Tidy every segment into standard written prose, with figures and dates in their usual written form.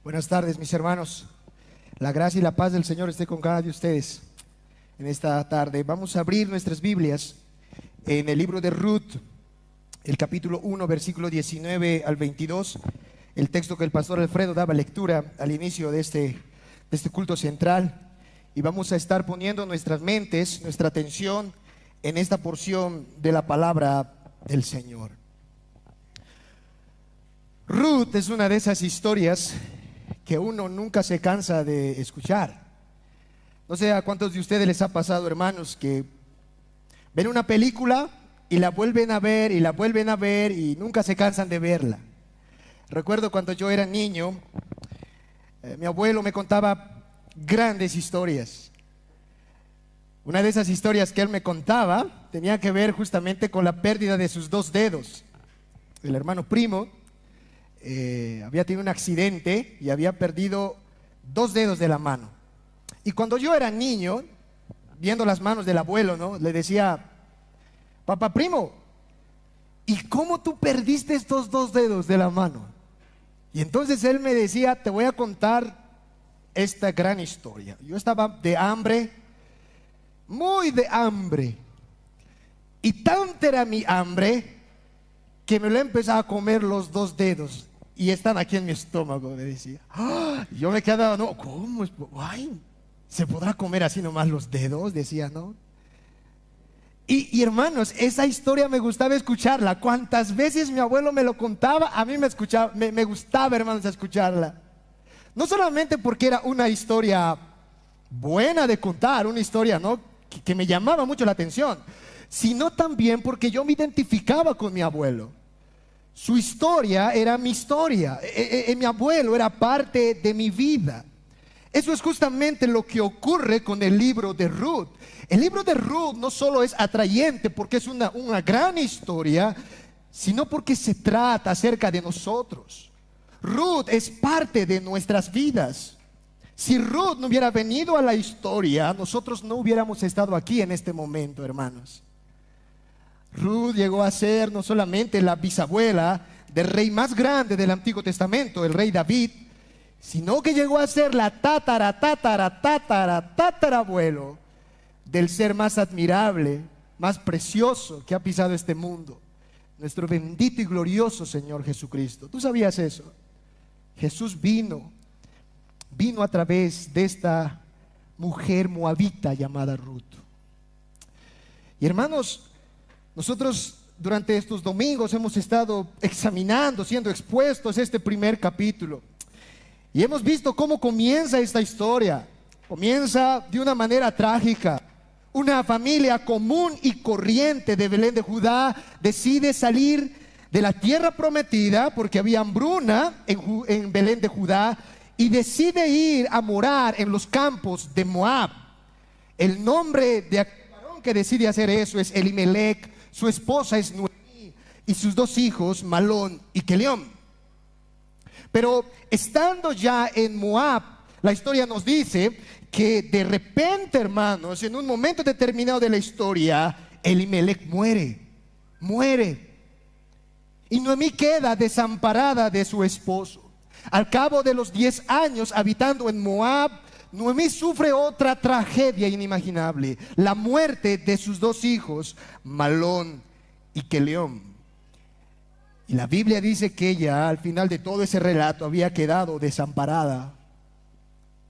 Buenas tardes, mis hermanos. La gracia y la paz del Señor esté con cada uno de ustedes en esta tarde. Vamos a abrir nuestras Biblias en el libro de Ruth, el capítulo 1, versículo 19 al 22, el texto que el pastor Alfredo daba lectura al inicio de este culto central. Y vamos a estar poniendo nuestras mentes, nuestra atención en esta porción de la palabra del Señor. Ruth es una de esas historias que uno nunca se cansa de escuchar. No sé a cuántos de ustedes les ha pasado, hermanos, que ven una película y la vuelven a ver y la vuelven a ver y nunca se cansan de verla. Recuerdo cuando yo era niño, mi abuelo me contaba grandes historias. Una de esas historias que él me contaba tenía que ver justamente con la pérdida de sus dos dedos. El hermano primo había tenido un accidente y había perdido dos dedos de la mano. Y cuando yo era niño, viendo las manos del abuelo, ¿no?, le decía: papá primo, ¿y cómo tú perdiste estos dos dedos de la mano? Y entonces él me decía: te voy a contar esta gran historia. Yo estaba de hambre, muy de hambre, y tanta era mi hambre que me lo empezaba a comer los dos dedos y están aquí en mi estómago, me decía. Yo me quedaba, no, ¿cómo? Ay, ¿se podrá comer así nomás los dedos? Decía, ¿no? Y hermanos, esa historia me gustaba escucharla. Cuantas veces mi abuelo me lo contaba, a mí me gustaba, hermanos, escucharla. No solamente porque era una historia buena de contar, una historia, ¿no?, que me llamaba mucho la atención, sino también porque yo me identificaba con mi abuelo. Su historia era mi historia. Mi abuelo era parte de mi vida. Eso es justamente lo que ocurre con el libro de Ruth. El libro de Ruth no solo es atrayente porque es una gran historia, sino porque se trata acerca de nosotros. Ruth es parte de nuestras vidas. Si Ruth no hubiera venido a la historia, nosotros no hubiéramos estado aquí en este momento, hermanos. Ruth llegó a ser no solamente la bisabuela del rey más grande del Antiguo Testamento, el rey David, sino que llegó a ser la tatarabuelo del ser más admirable, más precioso que ha pisado este mundo, nuestro bendito y glorioso Señor Jesucristo. ¿Tú sabías eso? Jesús vino a través de esta mujer moabita llamada Ruth. Y hermanos, nosotros durante estos domingos hemos estado examinando, siendo expuestos a este primer capítulo. Y hemos visto cómo comienza esta historia. Comienza de una manera trágica. Una familia común y corriente de Belén de Judá decide salir de la tierra prometida porque había hambruna en Belén de Judá, y decide ir a morar en los campos de Moab. El nombre de aquel varón que decide hacer eso es Elimelech. Su esposa es Noemí y sus dos hijos, Malón y Kelión. Pero estando ya en Moab, la historia nos dice que de repente, hermanos, en un momento determinado de la historia, Elimelech muere. Y Noemí queda desamparada de su esposo. Al cabo de los 10 años habitando en Moab, Noemí sufre otra tragedia inimaginable: la muerte de sus dos hijos, Malón y Kelión. Y la Biblia dice que ella, al final de todo ese relato, había quedado desamparada,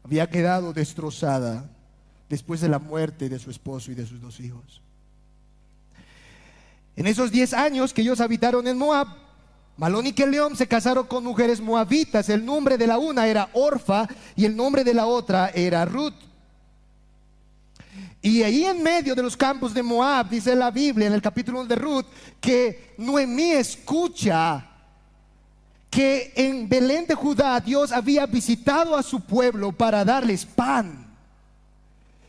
había quedado destrozada después de la muerte de su esposo y de sus dos hijos. En esos 10 años que ellos habitaron en Moab, Malón y Kelión se casaron con mujeres moabitas. El nombre de la una era Orfa y el nombre de la otra era Ruth. Y ahí en medio de los campos de Moab, dice la Biblia en el capítulo 1 de Ruth, que Noemí escucha que en Belén de Judá Dios había visitado a su pueblo para darles pan.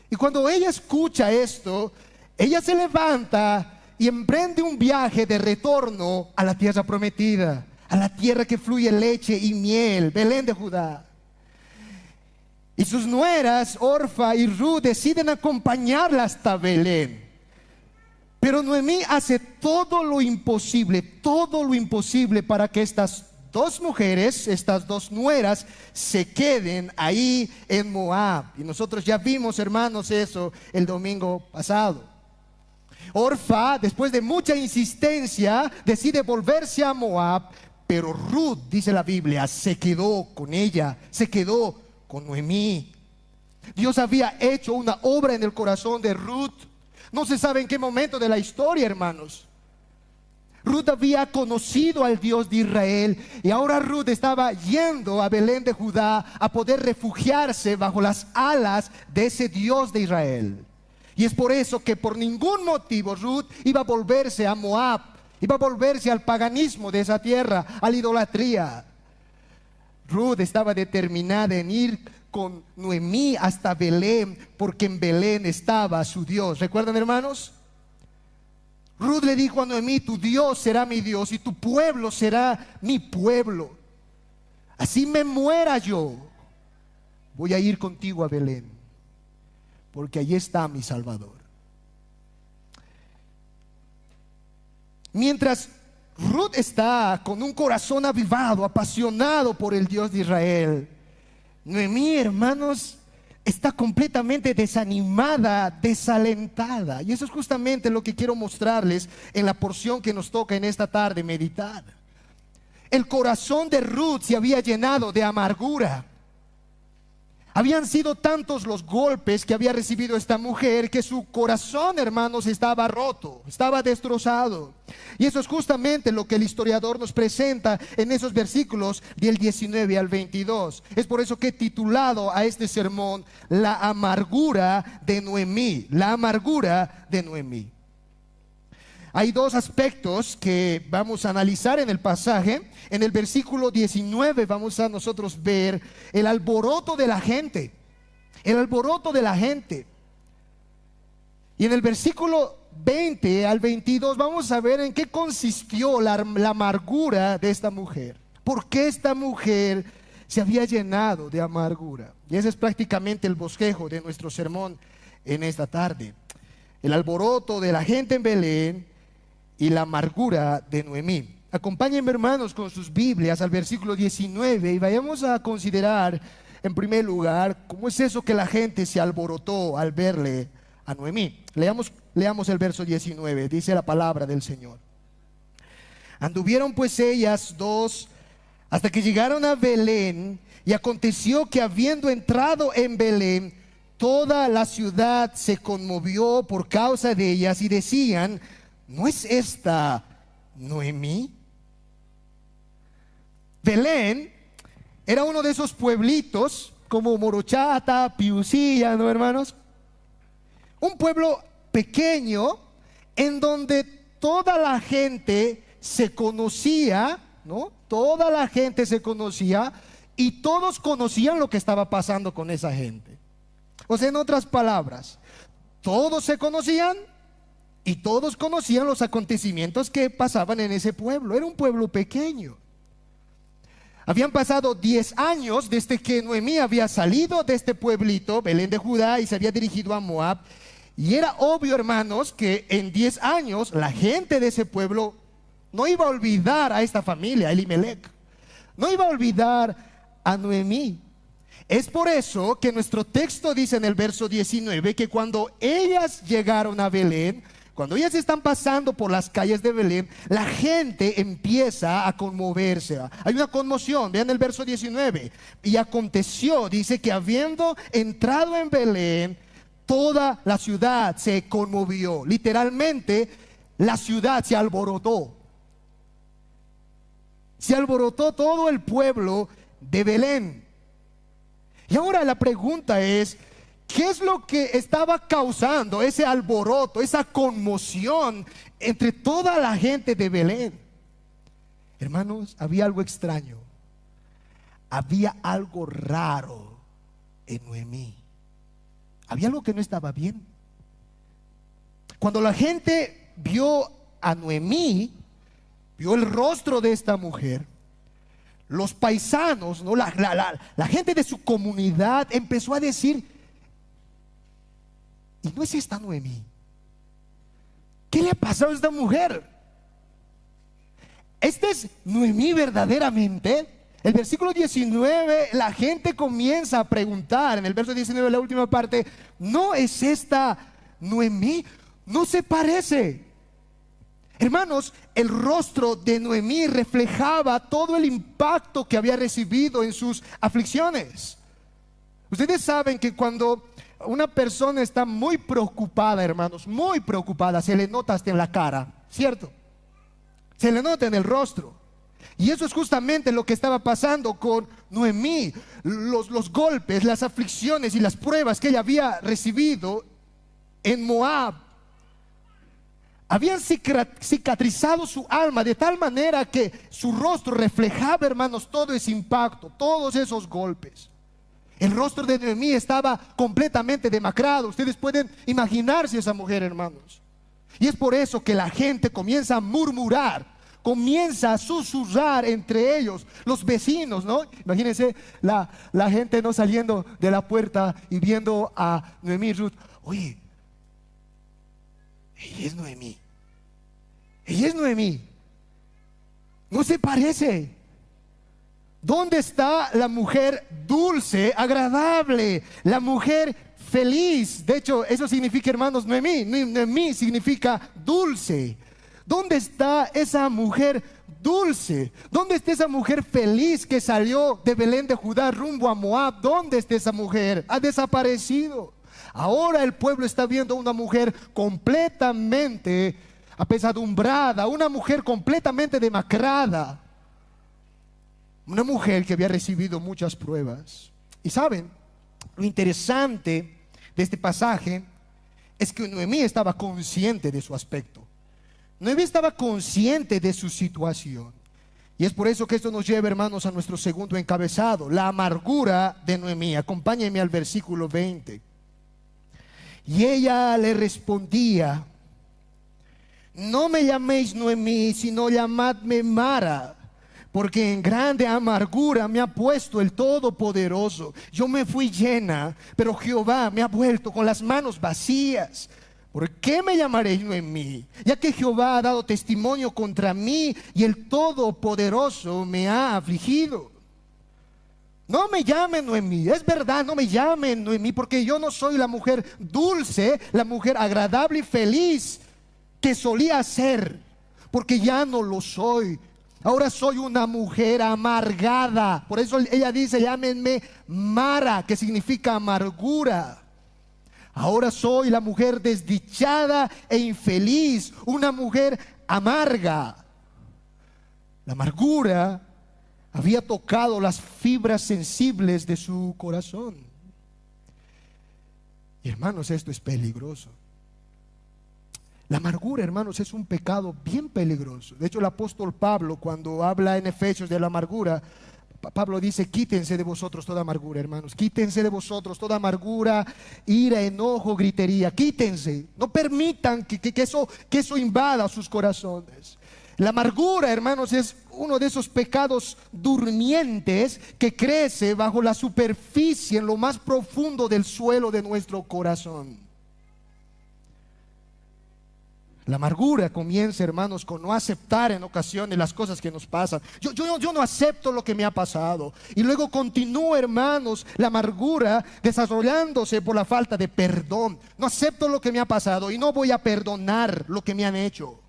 Y cuando ella escucha esto, ella se levanta y emprende un viaje de retorno a la tierra prometida, a la tierra que fluye leche y miel, Belén de Judá. Y sus nueras, Orfa y Ruth, deciden acompañarla hasta Belén. Pero Noemí hace todo lo imposible para que estas dos mujeres, estas dos nueras, se queden ahí en Moab. Y nosotros ya vimos, hermanos, eso el domingo pasado. Orfa, después de mucha insistencia, decide volverse a Moab, pero Ruth, dice la Biblia, se quedó con ella, se quedó con Noemí. Dios había hecho una obra en el corazón de Ruth. No se sabe en qué momento de la historia, hermanos. Ruth había conocido al Dios de Israel y ahora Ruth estaba yendo a Belén de Judá a poder refugiarse bajo las alas de ese Dios de Israel. Y es por eso que por ningún motivo Ruth iba a volverse a Moab, iba a volverse al paganismo de esa tierra, a la idolatría. Ruth estaba determinada en ir con Noemí hasta Belén, porque en Belén estaba su Dios. ¿Recuerdan, hermanos? Ruth le dijo a Noemí: tu Dios será mi Dios y tu pueblo será mi pueblo. Así me muera yo, voy a ir contigo a Belén, porque allí está mi Salvador. Mientras Ruth está con un corazón avivado, apasionado por el Dios de Israel, Noemí, hermanos, está completamente desanimada, desalentada. Y eso es justamente lo que quiero mostrarles en la porción que nos toca en esta tarde meditar. El corazón de Ruth se había llenado de amargura. Habían sido tantos los golpes que había recibido esta mujer que su corazón, hermanos, estaba roto, estaba destrozado. Y eso es justamente lo que el historiador nos presenta en esos versículos del 19 al 22. Es por eso que he titulado a este sermón La amargura de Noemí. La amargura de Noemí. Hay dos aspectos que vamos a analizar en el pasaje. En el versículo 19 vamos a nosotros ver el alboroto de la gente. El alboroto de la gente. Y en el versículo 20 al 22 vamos a ver en qué consistió la amargura de esta mujer. ¿Por qué esta mujer se había llenado de amargura? Y ese es prácticamente el bosquejo de nuestro sermón en esta tarde. El alboroto de la gente en Belén y la amargura de Noemí. Acompáñenme, hermanos, con sus Biblias al versículo 19 y vayamos a considerar en primer lugar cómo es eso que la gente se alborotó al verle a Noemí. Leamos el verso 19, dice la palabra del Señor. Anduvieron pues ellas dos hasta que llegaron a Belén, y aconteció que habiendo entrado en Belén, toda la ciudad se conmovió por causa de ellas y decían: ¿no es esta Noemí? Belén era uno de esos pueblitos como Morochata, Piusilla, ¿no, hermanos? Un pueblo pequeño en donde toda la gente se conocía, ¿no? Toda la gente se conocía y todos conocían lo que estaba pasando con esa gente. O sea, en otras palabras, todos se conocían y todos conocían los acontecimientos que pasaban en ese pueblo. Era un pueblo pequeño. Habían pasado 10 años desde que Noemí había salido de este pueblito, Belén de Judá, y se había dirigido a Moab. Y era obvio, hermanos, que en 10 años la gente de ese pueblo no iba a olvidar a esta familia, Elimelech. No iba a olvidar a Noemí. Es por eso que nuestro texto dice en el verso 19 que cuando ellas llegaron a Belén, cuando ellas están pasando por las calles de Belén, la gente empieza a conmoverse. Hay una conmoción, vean el verso 19. Y aconteció, dice, que habiendo entrado en Belén, toda la ciudad se conmovió. Literalmente, la ciudad se alborotó. Se alborotó todo el pueblo de Belén. Y ahora la pregunta es: ¿qué es lo que estaba causando ese alboroto, esa conmoción entre toda la gente de Belén? Hermanos, había algo extraño. Había algo raro en Noemí. Había algo que no estaba bien. Cuando la gente vio a Noemí, vio el rostro de esta mujer, los paisanos, ¿no? la gente de su comunidad empezó a decir: ¿y no es esta Noemí? ¿Qué le ha pasado a esta mujer? ¿Este es Noemí verdaderamente? El versículo 19, la gente comienza a preguntar, en el verso 19, la última parte, ¿no es esta Noemí? No se parece. Hermanos, el rostro de Noemí reflejaba todo el impacto que había recibido en sus aflicciones. Ustedes saben que cuando una persona está muy preocupada, hermanos, muy preocupada, se le nota hasta en la cara, ¿cierto? Se le nota en el rostro. Y eso es justamente lo que estaba pasando con Noemí. Los golpes, las aflicciones y las pruebas que ella había recibido en Moab habían cicatrizado su alma de tal manera que su rostro reflejaba, hermanos, todo ese impacto, todos esos golpes. El rostro de Noemí estaba completamente demacrado. Ustedes pueden imaginarse esa mujer, hermanos. Y es por eso que la gente comienza a murmurar, comienza a susurrar entre ellos, los vecinos, ¿no? Imagínense la gente no saliendo de la puerta y viendo a Noemí y Ruth. Oye, ella es Noemí. Ella es Noemí. No se parece. ¿Dónde está la mujer dulce, agradable? La mujer feliz. De hecho, eso significa, hermanos, Noemí. Noemí significa dulce. ¿Dónde está esa mujer dulce? ¿Dónde está esa mujer feliz que salió de Belén de Judá rumbo a Moab? ¿Dónde está esa mujer? Ha desaparecido. Ahora el pueblo está viendo una mujer completamente apesadumbrada, una mujer completamente demacrada, una mujer que había recibido muchas pruebas. Y saben, lo interesante de este pasaje es que Noemí estaba consciente de su aspecto. Noemí estaba consciente de su situación. Y es por eso que esto nos lleva, hermanos, a nuestro segundo encabezado, la amargura de Noemí. Acompáñenme al versículo 20. Y ella le respondía: no me llaméis Noemí, sino llamadme Mara, porque en grande amargura me ha puesto el Todopoderoso. Yo me fui llena, pero Jehová me ha vuelto con las manos vacías. ¿Por qué me llamaréis Noemí? Ya que Jehová ha dado testimonio contra mí y el Todopoderoso me ha afligido. No me llamen Noemí, es verdad, no me llamen Noemí, porque yo no soy la mujer dulce, la mujer agradable y feliz que solía ser, porque ya no lo soy. Ahora soy una mujer amargada. Por eso ella dice: llámenme Mara, que significa amargura. Ahora soy la mujer desdichada e infeliz, una mujer amarga. La amargura había tocado las fibras sensibles de su corazón. Y hermanos, esto es peligroso. La amargura, hermanos, es un pecado bien peligroso. De hecho, el apóstol Pablo, cuando habla en Efesios de la amargura, Pablo dice: quítense de vosotros toda amargura, hermanos. Quítense de vosotros toda amargura, ira, enojo, gritería. Quítense. No permitan que eso invada sus corazones. La amargura, hermanos, es uno de esos pecados durmientes que crece bajo la superficie, en lo más profundo del suelo de nuestro corazón. La amargura comienza, hermanos, con no aceptar en ocasiones las cosas que nos pasan. Yo no acepto lo que me ha pasado. Y luego continúa, hermanos, la amargura desarrollándose por la falta de perdón. No acepto lo que me ha pasado y no voy a perdonar lo que me han hecho.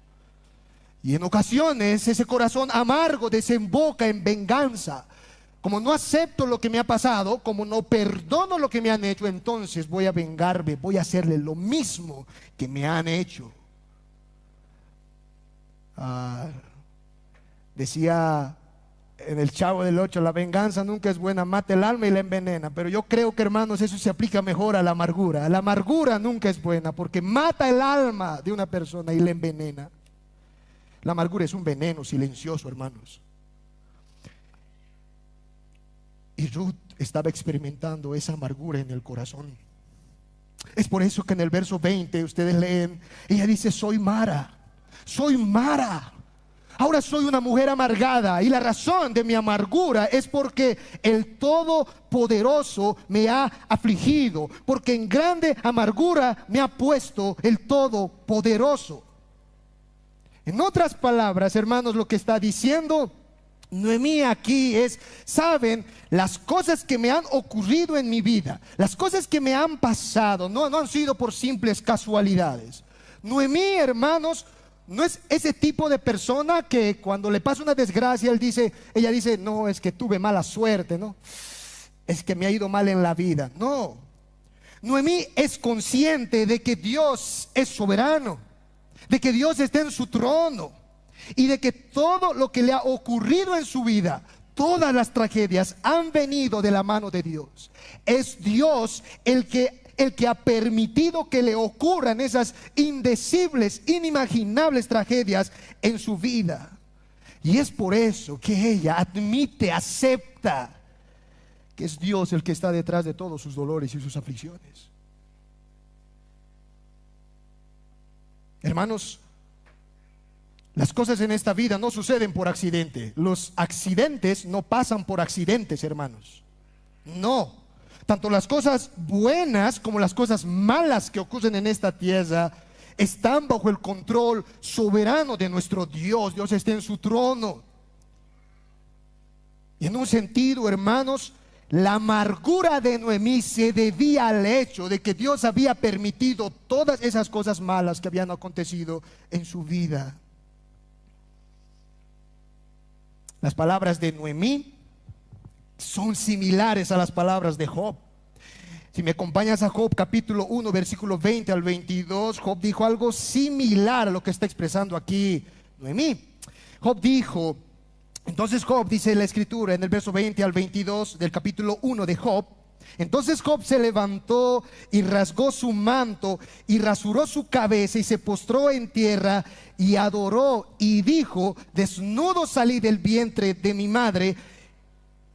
Y en ocasiones ese corazón amargo desemboca en venganza. Como no acepto lo que me ha pasado, como no perdono lo que me han hecho, entonces voy a vengarme, voy a hacerle lo mismo que me han hecho. Decía en el Chavo del 8: la venganza nunca es buena, mata el alma y la envenena. Pero yo creo que, hermanos, eso se aplica mejor a la amargura. La amargura nunca es buena porque mata el alma de una persona y la envenena. La amargura es un veneno silencioso, hermanos. Y Ruth estaba experimentando esa amargura en el corazón. Es por eso que en el verso 20 ustedes leen, ella dice: soy Mara. Soy Mara. Ahora soy una mujer amargada. Y la razón de mi amargura es porque el Todopoderoso me ha afligido. Porque en grande amargura me ha puesto el Todopoderoso. En otras palabras, hermanos, lo que está diciendo Noemí aquí es, saben, las cosas que me han ocurrido en mi vida, las cosas que me han pasado, no han sido por simples casualidades. Noemí, hermanos, no es ese tipo de persona que cuando le pasa una desgracia, ella dice, no, es que tuve mala suerte, no, es que me ha ido mal en la vida. No, Noemí es consciente de que Dios es soberano, de que Dios está en su trono y de que todo lo que le ha ocurrido en su vida, todas las tragedias han venido de la mano de Dios. Es Dios el que ha permitido que le ocurran esas indecibles, inimaginables tragedias en su vida. Y es por eso que ella admite, acepta que es Dios el que está detrás de todos sus dolores y sus aflicciones. Hermanos, las cosas en esta vida no suceden por accidente. Los accidentes no pasan por accidentes, hermanos. No. Tanto las cosas buenas como las cosas malas que ocurren en esta tierra están bajo el control soberano de nuestro Dios. Dios está en su trono. Y en un sentido, hermanos, la amargura de Noemí se debía al hecho de que Dios había permitido todas esas cosas malas que habían acontecido en su vida. Las palabras de Noemí son similares a las palabras de Job. Si me acompañas a Job capítulo 1 versículo 20 al 22, Job dijo algo similar a lo que está expresando aquí Noemí. Job dijo, entonces Job, dice la escritura en el verso 20 al 22 del capítulo 1 de Job, entonces Job se levantó y rasgó su manto y rasuró su cabeza y se postró en tierra y adoró y dijo, desnudo salí del vientre de mi madre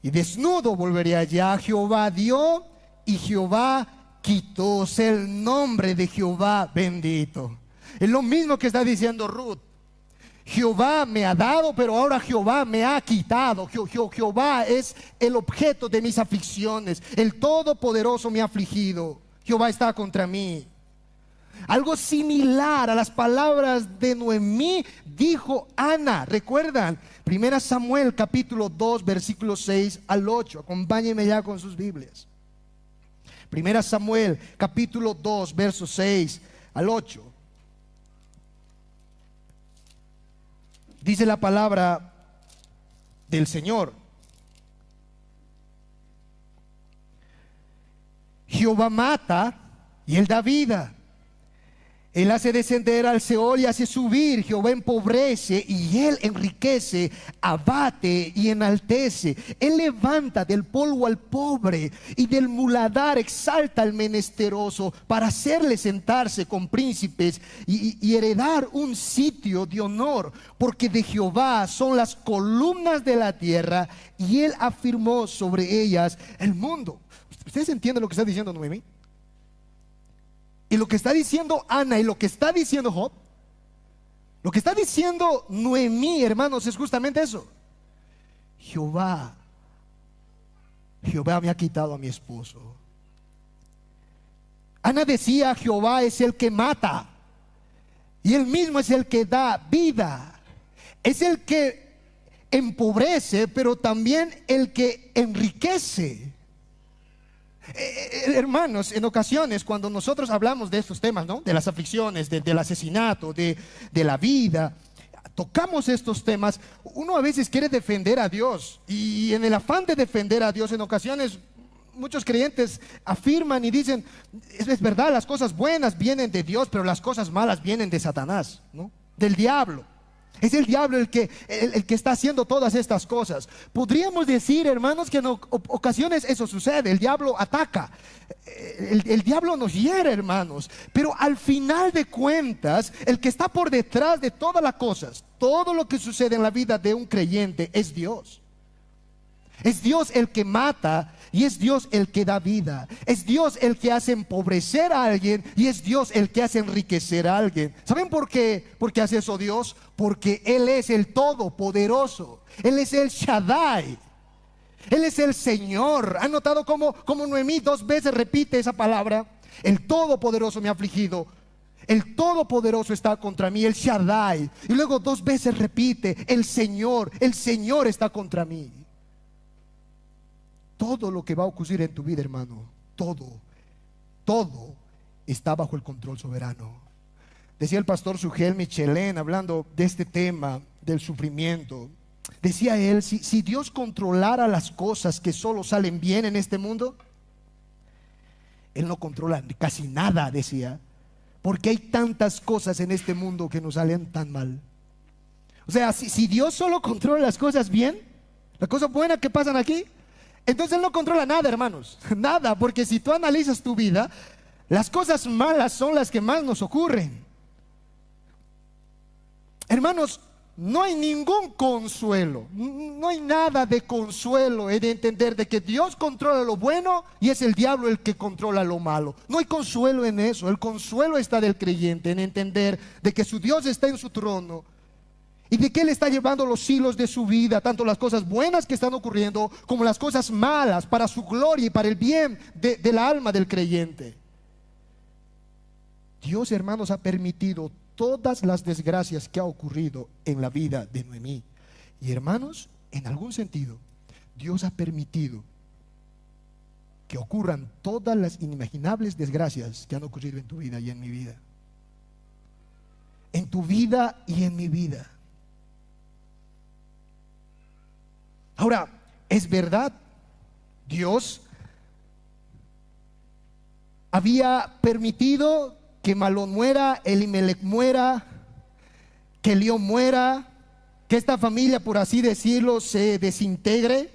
y desnudo volveré allá. Jehová dio y Jehová quitó, o sea, el nombre de Jehová bendito. Es lo mismo que está diciendo Ruth. Jehová me ha dado, pero ahora Jehová me ha quitado. Jehová es el objeto de mis aflicciones. El Todopoderoso me ha afligido. Jehová está contra mí. Algo similar a las palabras de Noemí dijo Ana. ¿Recuerdan? 1 Samuel capítulo 2 versículos 6 al 8. Acompáñenme ya con sus Biblias. 1 Samuel capítulo 2 versos 6 al 8. Dice la palabra del Señor: Jehová mata y Él da vida. Él hace descender al Seol y hace subir. Jehová empobrece y Él enriquece, abate y enaltece. Él levanta del polvo al pobre y del muladar exalta al menesteroso, para hacerle sentarse con príncipes y heredar un sitio de honor. Porque de Jehová son las columnas de la tierra y Él afirmó sobre ellas el mundo. ¿Ustedes entienden lo que está diciendo Noemí? Y lo que está diciendo Ana y lo que está diciendo Job, lo que está diciendo Noemí, hermanos, es justamente eso. Jehová me ha quitado a mi esposo. Ana decía, Jehová es el que mata y Él mismo es el que da vida. Es el que empobrece, pero también el que enriquece. Hermanos, en ocasiones cuando nosotros hablamos de estos temas, ¿no?, de las aflicciones, del asesinato, de la vida, tocamos estos temas, uno a veces quiere defender a Dios, y en el afán de defender a Dios, en ocasiones muchos creyentes afirman y dicen, es verdad, las cosas buenas vienen de Dios, pero las cosas malas vienen de Satanás, ¿no?, del diablo. Es el diablo el que está haciendo todas estas cosas. Podríamos decir, hermanos, que en ocasiones eso sucede. El diablo ataca, el diablo nos hiere, hermanos. Pero al final de cuentas, el que está por detrás de todas las cosas, todo lo que sucede en la vida de un creyente, es Dios. Es Dios el que mata y es Dios el que da vida. Es Dios el que hace empobrecer a alguien y es Dios el que hace enriquecer a alguien. ¿Saben por qué? ¿Por qué hace eso Dios? Porque Él es el Todopoderoso. Él es el Shaddai. Él es el Señor. ¿Han notado cómo Noemí 2 veces repite esa palabra? El Todopoderoso me ha afligido. el Todopoderoso está contra mí, el Shaddai. Y luego 2 veces repite, el Señor está contra mí. Todo lo que va a ocurrir en tu vida, hermano, todo está bajo el control soberano. Decía el pastor Sugel Michelén, hablando de este tema del sufrimiento, decía él, si Dios controlara las cosas que solo salen bien en este mundo, Él no controla casi nada, decía, porque hay tantas cosas en este mundo que nos salen tan mal. O sea, si Dios solo controla las cosas bien, las cosas buenas que pasan aquí, entonces Él no controla nada, hermanos, nada, porque si tú analizas tu vida, las cosas malas son las que más nos ocurren. Hermanos, no hay ningún consuelo, no hay nada de consuelo en entender de que Dios controla lo bueno y es el diablo el que controla lo malo. No hay consuelo en eso. El consuelo está del creyente en entender de que su Dios está en su trono y de que Él está llevando los hilos de su vida, tanto las cosas buenas que están ocurriendo como las cosas malas, para su gloria y para el bien del alma del creyente. Dios, hermanos, ha permitido todas las desgracias que ha ocurrido en la vida de Noemí. Y hermanos, en algún sentido, Dios ha permitido que ocurran todas las inimaginables desgracias que han ocurrido en tu vida y en mi vida. En tu vida y en mi vida. Ahora, es verdad, Dios había permitido que Malón muera, Elimelech muera, que León muera, que esta familia, por así decirlo, se desintegre.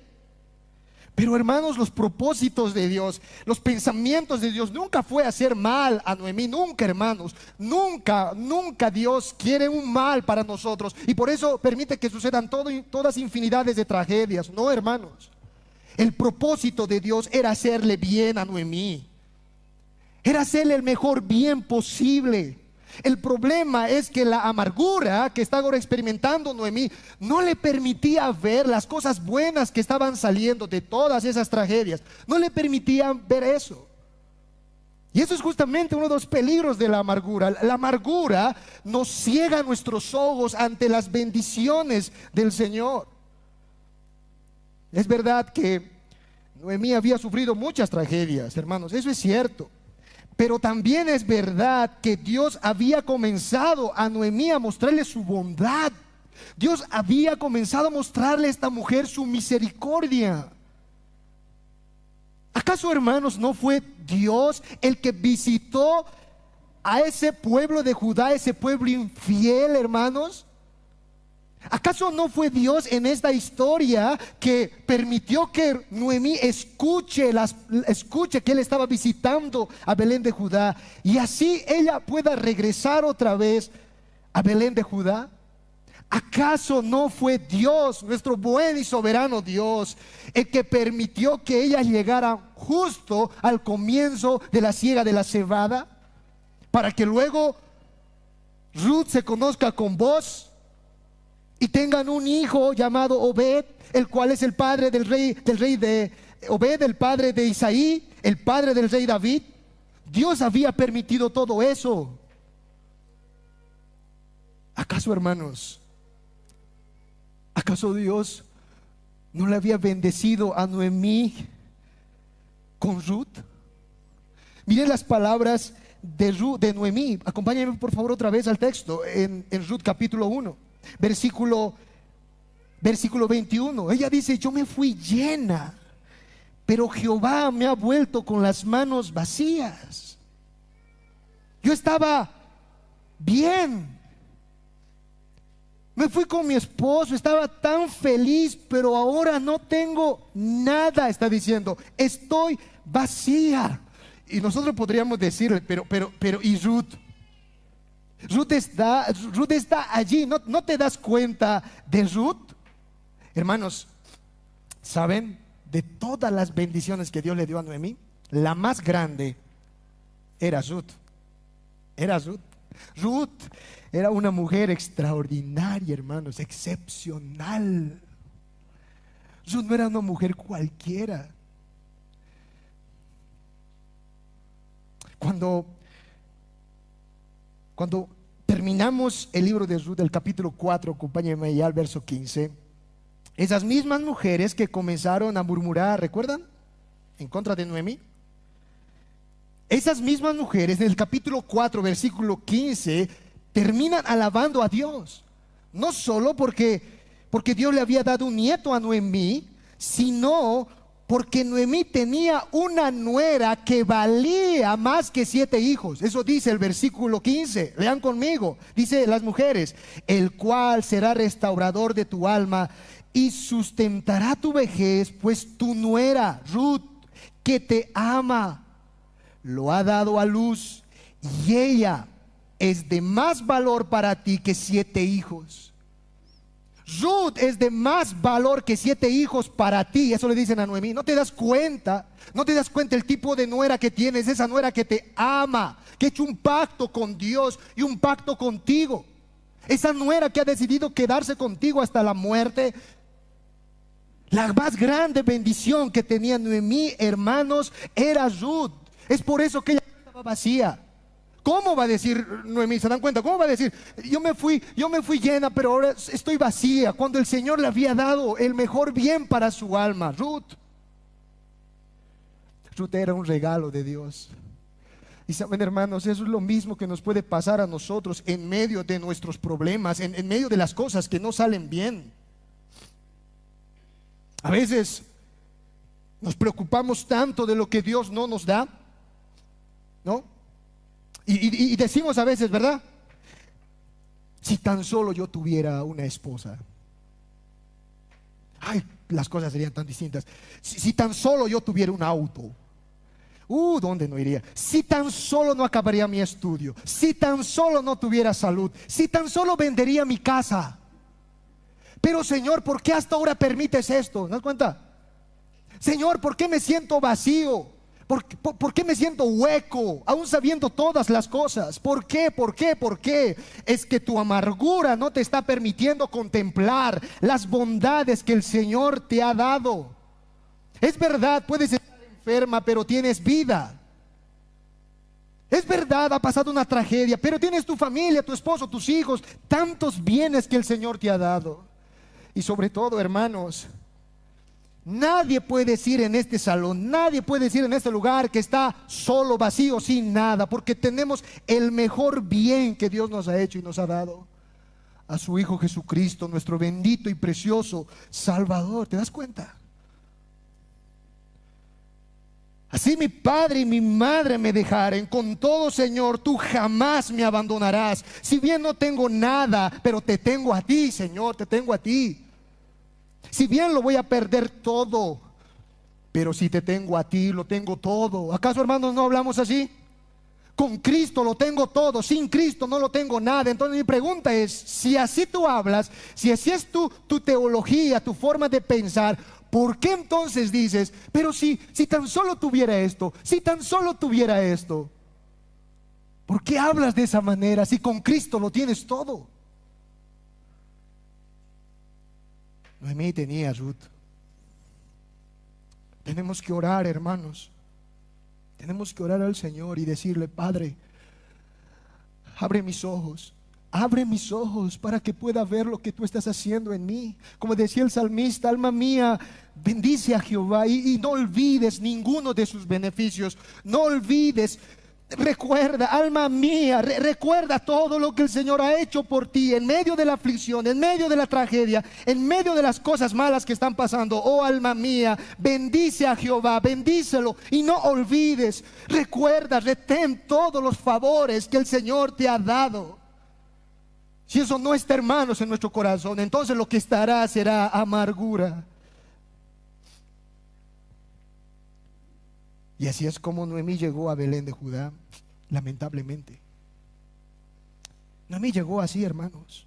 Pero hermanos, los propósitos de Dios, los pensamientos de Dios nunca fue hacer mal a Noemí, nunca, hermanos, nunca Dios quiere un mal para nosotros y por eso permite que sucedan todas infinidades de tragedias. No, hermanos, el propósito de Dios era hacerle bien a Noemí, era hacerle el mejor bien posible. El problema es que la amargura que está ahora experimentando Noemí no le permitía ver las cosas buenas que estaban saliendo de todas esas tragedias. No le permitían ver eso. Y eso es justamente uno de los peligros de la amargura. La amargura nos ciega nuestros ojos ante las bendiciones del Señor. Es verdad que Noemí había sufrido muchas tragedias, hermanos, eso es cierto. Pero también es verdad que Dios había comenzado a Noemí a mostrarle su bondad. Dios había comenzado a mostrarle a esta mujer su misericordia. ¿Acaso, hermanos, no fue Dios el que visitó a ese pueblo de Judá, ese pueblo infiel, hermanos? ¿Acaso no fue Dios en esta historia que permitió que Noemí escuche que Él estaba visitando a Belén de Judá y así ella pueda regresar otra vez a Belén de Judá? ¿Acaso no fue Dios, nuestro buen y soberano Dios, el que permitió que ella llegara justo al comienzo de la siega de la cebada, para que luego Ruth se conozca con Boaz y tengan un hijo llamado Obed, el cual es el padre del rey de Obed, el padre de Isaí, el padre del rey David? Dios había permitido todo eso. ¿Acaso, hermanos, acaso Dios no le había bendecido a Noemí con Ruth? Miren las palabras de Noemí. Acompáñenme por favor otra vez al texto en Ruth capítulo 1. Versículo 21. Ella dice: yo me fui llena, pero Jehová me ha vuelto con las manos vacías. Yo estaba bien, me fui con mi esposo, estaba tan feliz, pero ahora no tengo nada. Está diciendo: estoy vacía. Y nosotros podríamos decirle: pero ¿y Ruth? Ruth está allí. ¿No te das cuenta de Ruth? Hermanos, ¿saben? De todas las bendiciones que Dios le dio a Noemí, la más grande era Ruth. Ruth era una mujer extraordinaria, hermanos, excepcional. Ruth no era una mujer cualquiera. Cuando Cuando terminamos el libro de Ruth, el capítulo 4, acompáñenme ya al verso 15, esas mismas mujeres que comenzaron a murmurar, ¿recuerdan? En contra de Noemí. Esas mismas mujeres en el capítulo 4, versículo 15, terminan alabando a Dios. No solo porque Dios le había dado un nieto a Noemí, sino porque Noemí tenía una nuera que valía más que 7 hijos. Eso dice el versículo 15. Lean conmigo. Dice las mujeres: el cual será restaurador de tu alma y sustentará tu vejez, pues tu nuera Ruth, que te ama, lo ha dado a luz, y ella es de más valor para ti que 7 hijos. Ruth es de más valor que 7 hijos para ti. Eso le dicen a Noemí. No te das cuenta, no te das cuenta el tipo de nuera que tienes. Esa nuera que te ama, que ha hecho un pacto con Dios y un pacto contigo. Esa nuera que ha decidido quedarse contigo hasta la muerte. La más grande bendición que tenía Noemí, hermanos, era Ruth. Es por eso que ella estaba vacía. ¿Cómo va a decir Noemí? ¿Se dan cuenta? ¿Cómo va a decir? Yo me fui llena, pero ahora estoy vacía, cuando el Señor le había dado el mejor bien para su alma. Ruth era un regalo de Dios. Y saben, hermanos, eso es lo mismo que nos puede pasar a nosotros en medio de nuestros problemas, en medio de las cosas que no salen bien. A veces nos preocupamos tanto de lo que Dios no nos da, ¿no? Y decimos a veces, ¿verdad? Si tan solo yo tuviera una esposa, ay, las cosas serían tan distintas. Si tan solo yo tuviera un auto, ¿dónde no iría? Si tan solo no acabaría mi estudio, si tan solo no tuviera salud, si tan solo vendería mi casa. Pero Señor, ¿por qué hasta ahora permites esto? ¿No das cuenta? Señor, ¿por qué me siento vacío? ¿Por qué me siento hueco, aún sabiendo todas las cosas? ¿Por qué? ¿Por qué? ¿Por qué? Es que tu amargura no te está permitiendo contemplar las bondades que el Señor te ha dado. Es verdad, puedes estar enferma, pero tienes vida. Es verdad, ha pasado una tragedia, pero tienes tu familia, tu esposo, tus hijos, tantos bienes que el Señor te ha dado. Y sobre todo, hermanos, nadie puede decir en este salón, nadie puede decir en este lugar que está solo, vacío, sin nada, porque tenemos el mejor bien que Dios nos ha hecho y nos ha dado: a su Hijo Jesucristo, nuestro bendito y precioso Salvador. ¿Te das cuenta? Así mi padre y mi madre me dejaren, con todo, Señor, tú jamás me abandonarás. Si bien no tengo nada, pero te tengo a ti, Señor, te tengo a ti. Si bien lo voy a perder todo, pero si te tengo a ti, lo tengo todo. ¿Acaso, hermanos, no hablamos así? Con Cristo lo tengo todo, sin Cristo no lo tengo nada. Entonces mi pregunta es, si así tú hablas, si así es tu teología, tu forma de pensar, ¿por qué entonces dices, pero si tan solo tuviera esto, si tan solo tuviera esto? ¿Por qué hablas de esa manera si con Cristo lo tienes todo? Noemí tenía a Ruth. Tenemos que orar, hermanos. Tenemos que orar al Señor y decirle: Padre, abre mis ojos para que pueda ver lo que tú estás haciendo en mí. Como decía el salmista: alma mía, bendice a Jehová y no olvides ninguno de sus beneficios. No olvides. Recuerda, alma mía, recuerda todo lo que el Señor ha hecho por ti en medio de la aflicción, en medio de la tragedia, en medio de las cosas malas que están pasando. Oh, alma mía, bendice a Jehová, bendícelo y no olvides. Recuerda, retén todos los favores que el Señor te ha dado. Si eso no está, hermanos, en nuestro corazón, entonces lo que estará será amargura. Y así es como Noemí llegó a Belén de Judá, lamentablemente. Noemí llegó así, hermanos,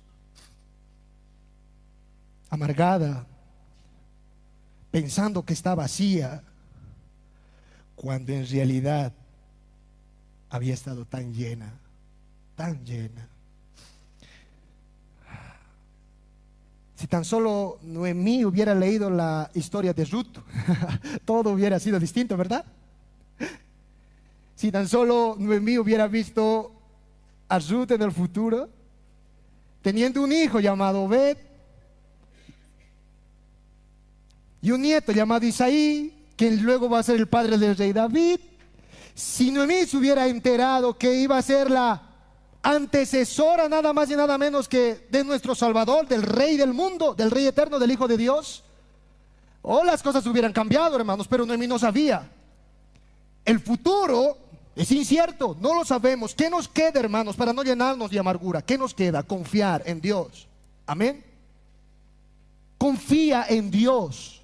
amargada, pensando que está vacía, cuando en realidad había estado tan llena, tan llena. Si tan solo Noemí hubiera leído la historia de Ruth, todo hubiera sido distinto, ¿verdad? Si tan solo Noemí hubiera visto a Ruth en el futuro, teniendo un hijo llamado Obed y un nieto llamado Isaí, quien luego va a ser el padre del rey David. Si Noemí se hubiera enterado que iba a ser la antecesora nada más y nada menos que de nuestro Salvador, del Rey del mundo, del Rey eterno, del Hijo de Dios, las cosas hubieran cambiado, hermanos, pero Noemí no sabía. El futuro es incierto, no lo sabemos. ¿Qué nos queda, hermanos, para no llenarnos de amargura? ¿Qué nos queda? Confiar en Dios. Amén. Confía en Dios.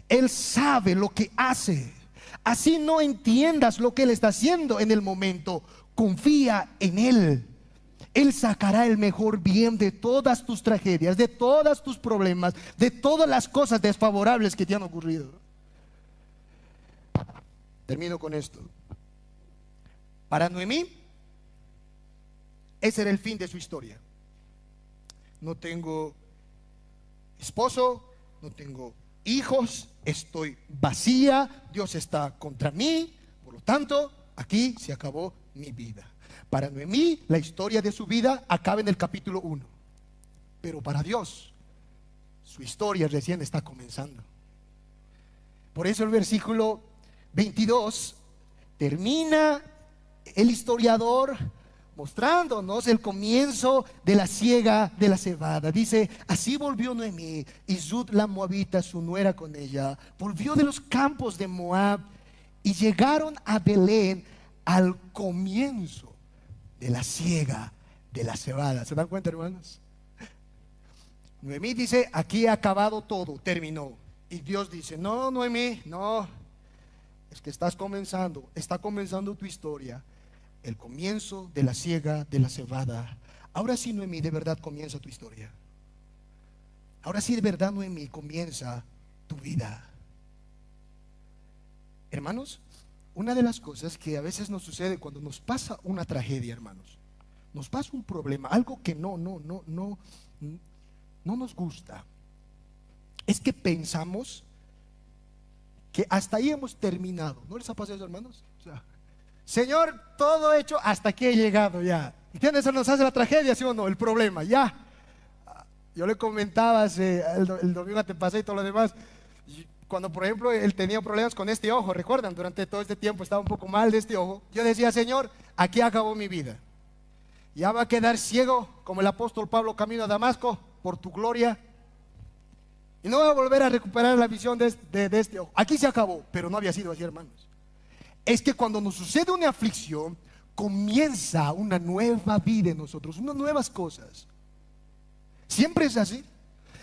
Él sabe lo que hace. Así no entiendas lo que Él está haciendo en el momento. Confía en Él. Él sacará el mejor bien de todas tus tragedias, de todos tus problemas, de todas las cosas desfavorables que te han ocurrido. Termino con esto. Para Noemí, ese era el fin de su historia. No tengo esposo, no tengo hijos, estoy vacía, Dios está contra mí, por lo tanto, aquí se acabó mi vida. Para Noemí, la historia de su vida acaba en el capítulo 1. Pero para Dios, su historia recién está comenzando. Por eso el versículo 22 termina el historiador mostrándonos el comienzo de la siega de la cebada. Dice: así volvió Noemí, y Ruth la moabita, su nuera, con ella. Volvió de los campos de Moab y llegaron a Belén al comienzo de la siega de la cebada. ¿Se dan cuenta, hermanos? Noemí dice: aquí ha acabado todo, terminó. Y Dios dice: no, Noemí, no, es que está comenzando tu historia, el comienzo de la siega de la cebada. Ahora sí, Noemí, de verdad comienza tu historia. Ahora sí, de verdad, Noemí, comienza tu vida. Hermanos, una de las cosas que a veces nos sucede cuando nos pasa una tragedia, hermanos, nos pasa un problema, algo que no nos gusta, es que pensamos que hasta ahí hemos terminado. ¿No les ha pasado eso, hermanos? O sea, Señor, todo hecho, hasta aquí he llegado ya. ¿Entiendes? Eso nos hace la tragedia, ¿sí o no? El problema, ya. Yo le comentaba el domingo antepasado y todo lo demás, cuando por ejemplo él tenía problemas con este ojo, recuerdan, durante todo este tiempo estaba un poco mal de este ojo. Yo decía: Señor, aquí acabó mi vida, ya va a quedar ciego como el apóstol Pablo camino a Damasco por tu gloria, y no voy a volver a recuperar la visión de este ojo. Aquí se acabó. Pero no había sido así, hermanos. Es que cuando nos sucede una aflicción, comienza una nueva vida en nosotros, unas nuevas cosas. Siempre es así.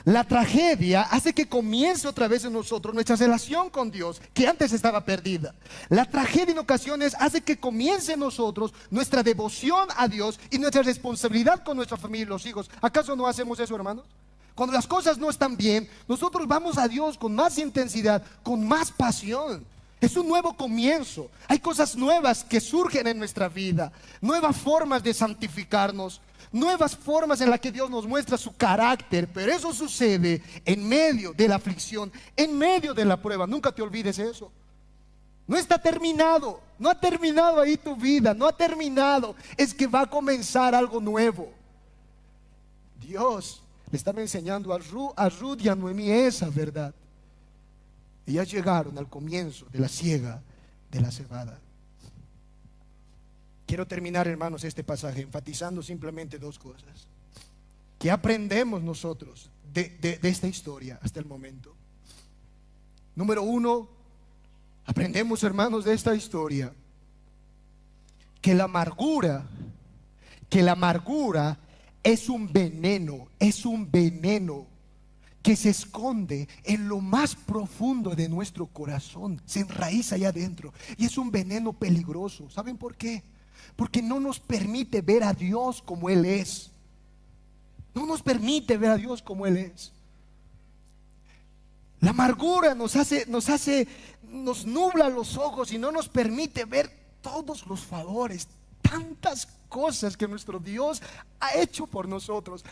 La tragedia hace que comience otra vez en nosotros nuestra relación con Dios, que antes estaba perdida. La tragedia en ocasiones hace que comience en nosotros nuestra devoción a Dios y nuestra responsabilidad con nuestra familia y los hijos. ¿Acaso no hacemos eso, hermanos? Cuando las cosas no están bien, nosotros vamos a Dios con más intensidad, con más pasión. Es un nuevo comienzo. Hay cosas nuevas que surgen en nuestra vida, nuevas formas de santificarnos, nuevas formas en las que Dios nos muestra su carácter. Pero eso sucede en medio de la aflicción, en medio de la prueba. Nunca te olvides eso. No está terminado, no ha terminado ahí tu vida, no ha terminado. Es que va a comenzar algo nuevo. Dios le estaba enseñando a Ruth y a Noemí esa verdad. Y ya llegaron al comienzo de la siega de la cebada. Quiero terminar, hermanos, este pasaje enfatizando simplemente dos cosas. ¿Qué aprendemos nosotros de esta historia hasta el momento? Número uno, aprendemos, hermanos, de esta historia que la amargura es un veneno que se esconde en lo más profundo de nuestro corazón, se enraiza allá adentro, y es un veneno peligroso. ¿Saben por qué? Porque no nos permite ver a Dios como Él es. No nos permite ver a Dios como Él es. La amargura nos nubla los ojos y no nos permite ver todos los favores, tantas cosas que nuestro Dios ha hecho por nosotros.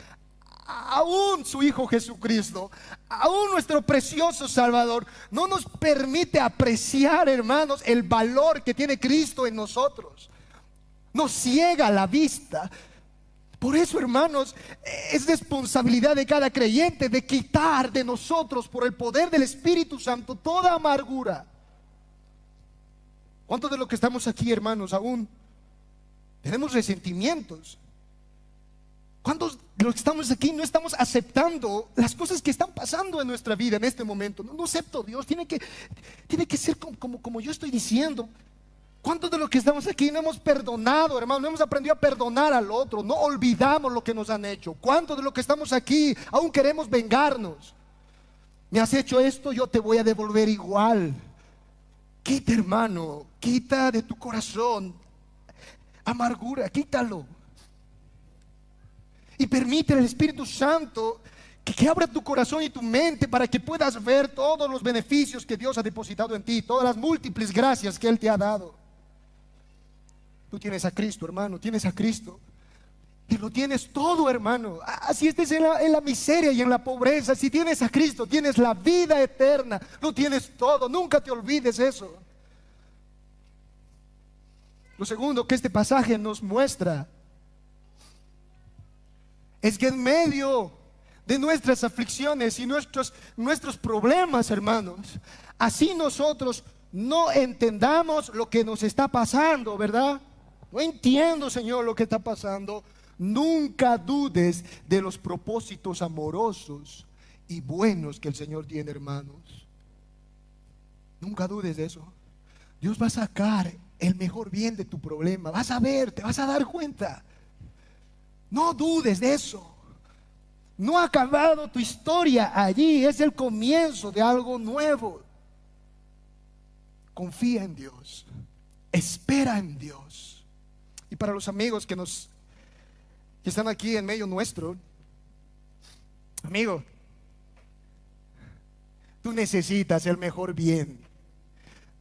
Aún su Hijo Jesucristo, aún nuestro precioso Salvador, no nos permite apreciar, hermanos, el valor que tiene Cristo en nosotros. nos ciega la vista. Por eso, hermanos, es responsabilidad de cada creyente de quitar de nosotros, por el poder del Espíritu Santo, toda amargura. ¿Cuántos de los que estamos aquí, hermanos, aún tenemos resentimientos? ¿Cuántos de los que estamos aquí no estamos aceptando las cosas que están pasando en nuestra vida en este momento? No acepto, Dios, tiene que ser como yo estoy diciendo. ¿Cuántos de los que estamos aquí no hemos perdonado, hermano? No hemos aprendido a perdonar al otro. No olvidamos lo que nos han hecho. ¿Cuántos de los que estamos aquí aún queremos vengarnos? Me has hecho esto, yo te voy a devolver igual. Quita, hermano, quita de tu corazón amargura, quítalo. Y permite al Espíritu Santo que abra tu corazón y tu mente para que puedas ver todos los beneficios que Dios ha depositado en ti, todas las múltiples gracias que Él te ha dado. Tú tienes a Cristo, hermano, tienes a Cristo. Y lo tienes todo, hermano. Así estés en la miseria y en la pobreza. Si tienes a Cristo, tienes la vida eterna. Lo tienes todo, nunca te olvides eso. Lo segundo que este pasaje nos muestra es que en medio de nuestras aflicciones y nuestros problemas, hermanos, así nosotros no entendamos lo que nos está pasando, ¿verdad? No entiendo, Señor, lo que está pasando. Nunca dudes de los propósitos amorosos y buenos que el Señor tiene, hermanos. Nunca dudes de eso. Dios va a sacar el mejor bien de tu problema. Vas a ver, te vas a dar cuenta. No dudes de eso. No ha acabado tu historia allí. Es el comienzo de algo nuevo. Confía en Dios. Espera en Dios. Y para los amigos que están aquí en medio nuestro, amigo, tú necesitas el mejor bien.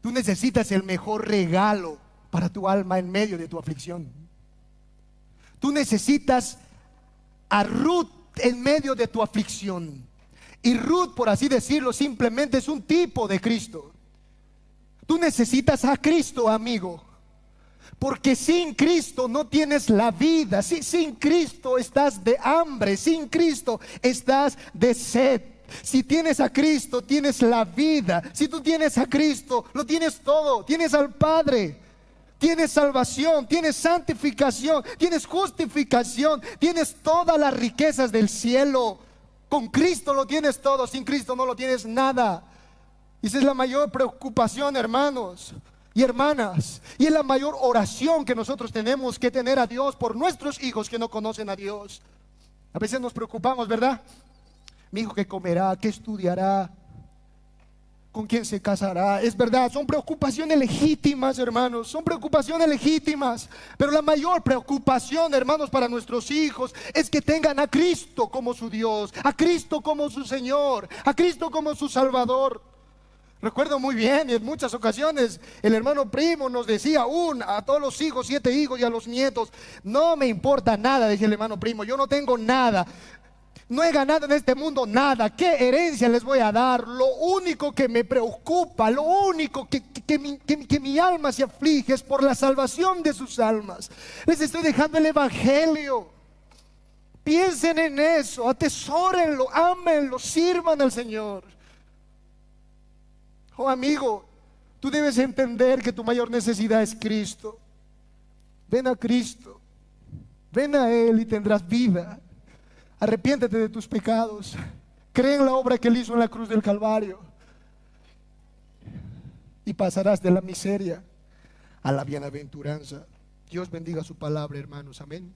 Tú necesitas el mejor regalo para tu alma en medio de tu aflicción. Tú necesitas a Ruth en medio de tu aflicción. Y Ruth, por así decirlo, simplemente es un tipo de Cristo. Tú necesitas a Cristo, amigo. Porque sin Cristo no tienes la vida. Sin Cristo estás de hambre. Sin Cristo estás de sed. Si tienes a Cristo, tienes la vida. Si tú tienes a Cristo, lo tienes todo. Tienes al Padre. Tienes salvación, tienes santificación, tienes justificación, tienes todas las riquezas del cielo. Con Cristo lo tienes todo, sin Cristo no lo tienes nada. Y esa es la mayor preocupación, hermanos y hermanas. Y es la mayor oración que nosotros tenemos que tener a Dios por nuestros hijos que no conocen a Dios. A veces nos preocupamos, ¿verdad? Mi hijo, ¿qué comerá? ¿Qué estudiará? ¿Con quién se casará? Es verdad, son preocupaciones legítimas, hermanos. Son preocupaciones legítimas. Pero la mayor preocupación, hermanos, para nuestros hijos es que tengan a Cristo como su Dios, a Cristo como su Señor, a Cristo como su Salvador. Recuerdo muy bien, y en muchas ocasiones el hermano Primo nos decía a todos los hijos, 7 hijos y a los nietos: no me importa nada, decía el hermano Primo, yo no tengo nada. No he ganado en este mundo nada. ¿Qué herencia les voy a dar? Lo único que me preocupa, lo único que mi alma se aflige es por la salvación de sus almas. Les estoy dejando el evangelio. Piensen en eso, atesórenlo, ámenlo, sirvan al Señor. Oh amigo, tú debes entender que tu mayor necesidad es Cristo. Ven a Cristo, ven a Él y tendrás vida. Arrepiéntete de tus pecados. Cree en la obra que Él hizo en la cruz del Calvario y pasarás de la miseria a la bienaventuranza. Dios bendiga su palabra, hermanos. Amén.